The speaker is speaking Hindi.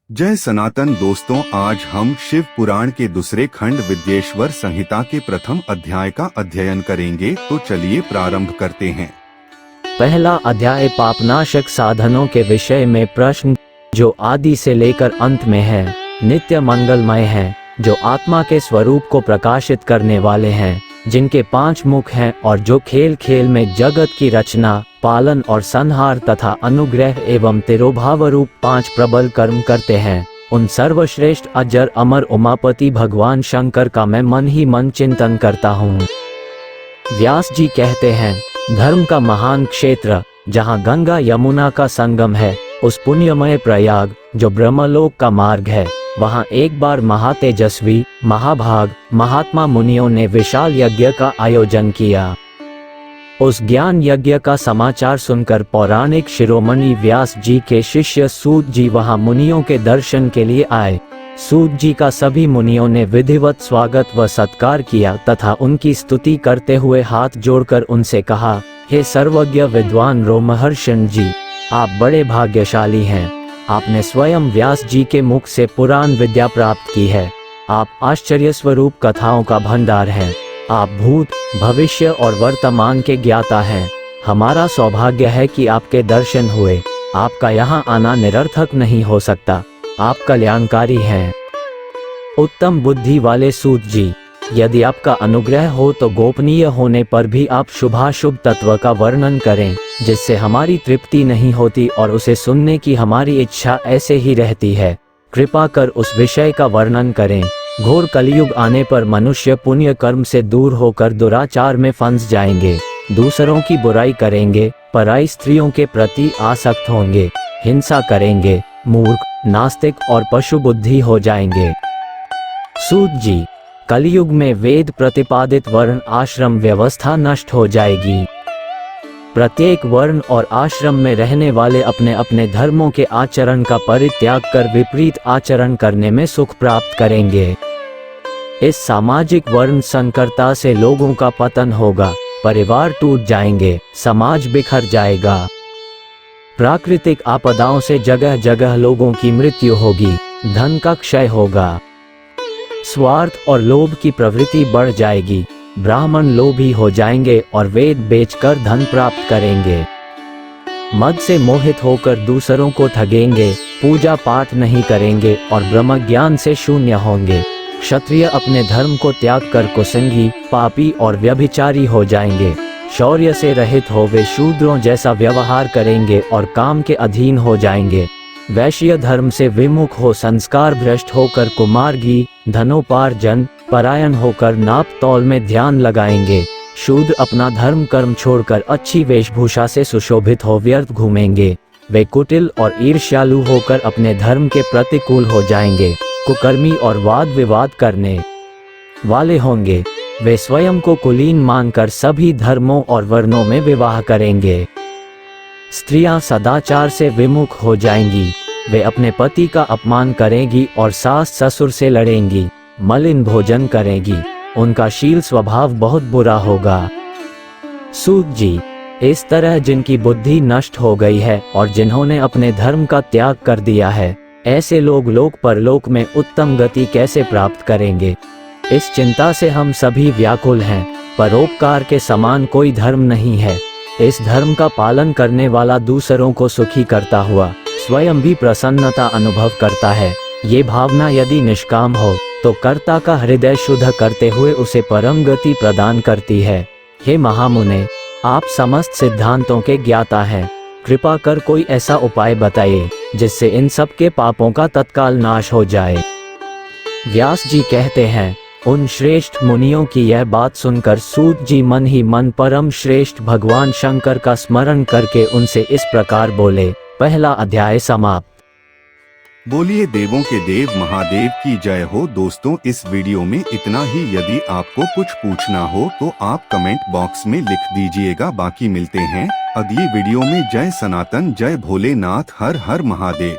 जय सनातन दोस्तों, आज हम शिव पुराण के दूसरे खंड विद्येश्वर संहिता के प्रथम अध्याय का अध्ययन करेंगे। तो चलिए प्रारंभ करते हैं। पहला अध्याय पापनाशक साधनों के विषय में प्रश्न, जो आदि से लेकर अंत में है, नित्य मंगलमय है, जो आत्मा के स्वरूप को प्रकाशित करने वाले हैं, जिनके 5 मुख हैं और जो खेल खेल में जगत की रचना, पालन और संहार तथा अनुग्रह एवं तिरोभाव रूप 5 प्रबल कर्म करते हैं, उन सर्वश्रेष्ठ अजर अमर उमापति भगवान शंकर का मैं मन ही मन चिंतन करता हूँ। व्यास जी कहते हैं, धर्म का महान क्षेत्र जहाँ गंगा यमुना का संगम है, उस पुण्यमय प्रयाग जो ब्रह्मलोक का मार्ग है, वहाँ एक बार महातेजस्वी महाभाग महात्मा मुनियों ने विशाल यज्ञ का आयोजन किया। उस ज्ञान यज्ञ का समाचार सुनकर पौराणिक शिरोमणि व्यास जी के शिष्य सूत जी वहां मुनियों के दर्शन के लिए आए। सूत जी का सभी मुनियों ने विधिवत स्वागत व सत्कार किया तथा उनकी स्तुति करते हुए हाथ जोड़कर उनसे कहा, हे सर्वज्ञ विद्वान रोमहर्षण जी, आप बड़े भाग्यशाली हैं। आपने स्वयं व्यास जी के मुख से पुराण विद्या प्राप्त की है। आप आश्चर्य स्वरूप कथाओं का भंडार हैं। आप भूत भविष्य और वर्तमान के ज्ञाता हैं। हमारा सौभाग्य है कि आपके दर्शन हुए। आपका यहाँ आना निरर्थक नहीं हो सकता। आप कल्याणकारी हैं। उत्तम बुद्धि वाले सूत जी, यदि आपका अनुग्रह हो तो गोपनीय होने पर भी आप शुभाशुभ तत्व का वर्णन करें, जिससे हमारी तृप्ति नहीं होती और उसे सुनने की हमारी इच्छा ऐसे ही रहती है। कृपा कर उस विषय का वर्णन करें। घोर कलयुग आने पर मनुष्य पुण्य कर्म से दूर होकर दुराचार में फंस जाएंगे, दूसरों की बुराई करेंगे, पराई स्त्रियों के प्रति आसक्त होंगे, हिंसा करेंगे, मूर्ख, नास्तिक और पशु बुद्धि हो जाएंगे। सूत जी, कलयुग में वेद प्रतिपादित वर्ण आश्रम व्यवस्था नष्ट हो जाएगी। प्रत्येक वर्ण और आश्रम में रहने वाले अपने अपने धर्मों के आचरण का परित्याग कर विपरीत आचरण करने में सुख प्राप्त करेंगे। इस सामाजिक वर्ण संकरता से लोगों का पतन होगा, परिवार टूट जाएंगे, समाज बिखर जाएगा। प्राकृतिक आपदाओं से जगह जगह लोगों की मृत्यु होगी, धन का क्षय होगा, स्वार्थ और लोभ की प्रवृत्ति बढ़ जाएगी, ब्राह्मण लोभी हो जाएंगे और वेद बेचकर धन प्राप्त करेंगे। मद से मोहित होकर दूसरों को ठगेंगे, पूजा पाठ नहीं करेंगे और ब्रह्म ज्ञान से शून्य होंगे। क्षत्रिय अपने धर्म को त्याग कर कुसंगी, पापी और व्यभिचारी हो जाएंगे। शौर्य से रहित हो वे शूद्रों जैसा व्यवहार करेंगे और काम के अधीन हो जाएंगे। वैश्य धर्म से विमुख हो संस्कार भ्रष्ट होकर कुमार्गी, धनोपार्जन परायण होकर नाप तौल में ध्यान लगाएंगे। शूद्र अपना धर्म कर्म छोड़कर अच्छी वेशभूषा से सुशोभित हो व्यर्थ घूमेंगे। वे कुटिल और ईर्ष्यालु होकर अपने धर्म के प्रतिकूल हो जाएंगे, कुकर्मी और वाद विवाद करने वाले होंगे। वे स्वयं को कुलीन मानकर सभी धर्मों और वर्णों में विवाह करेंगे। स्त्रियां सदाचार से विमुख हो जाएंगी। वे अपने पति का अपमान करेंगी और सास ससुर से लड़ेंगी, मलिन भोजन करेंगी। उनका शील स्वभाव बहुत बुरा होगा। सूत जी, इस तरह जिनकी बुद्धि नष्ट हो गई है और जिन्होंने अपने धर्म का त्याग कर दिया है, ऐसे लोग लोक परलोक में उत्तम गति कैसे प्राप्त करेंगे? इस चिंता से हम सभी व्याकुल हैं। परोपकार के समान कोई धर्म नहीं है। इस धर्म का पालन करने वाला दूसरों को सुखी करता हुआ स्वयं भी प्रसन्नता अनुभव करता है। ये भावना यदि निष्काम हो तो कर्ता का हृदय शुद्ध करते हुए उसे परम गति प्रदान करती है। हे महामुने, आप समस्त सिद्धांतों के ज्ञाता हैं। कृपा कर कोई ऐसा उपाय बताइए जिससे इन सब के पापों का तत्काल नाश हो जाए। व्यास जी कहते हैं, उन श्रेष्ठ मुनियों की यह बात सुनकर सूत जी मन ही मन परम श्रेष्ठ भगवान शंकर का स्मरण करके उनसे इस प्रकार बोले। पहला अध्याय समाप्त। बोलिए देवों के देव महादेव की जय हो। दोस्तों, इस वीडियो में इतना ही। यदि आपको कुछ पूछना हो तो आप कमेंट बॉक्स में लिख दीजिएगा। बाकी मिलते हैं अगली वीडियो में। जय सनातन, जय भोलेनाथ, हर हर महादेव।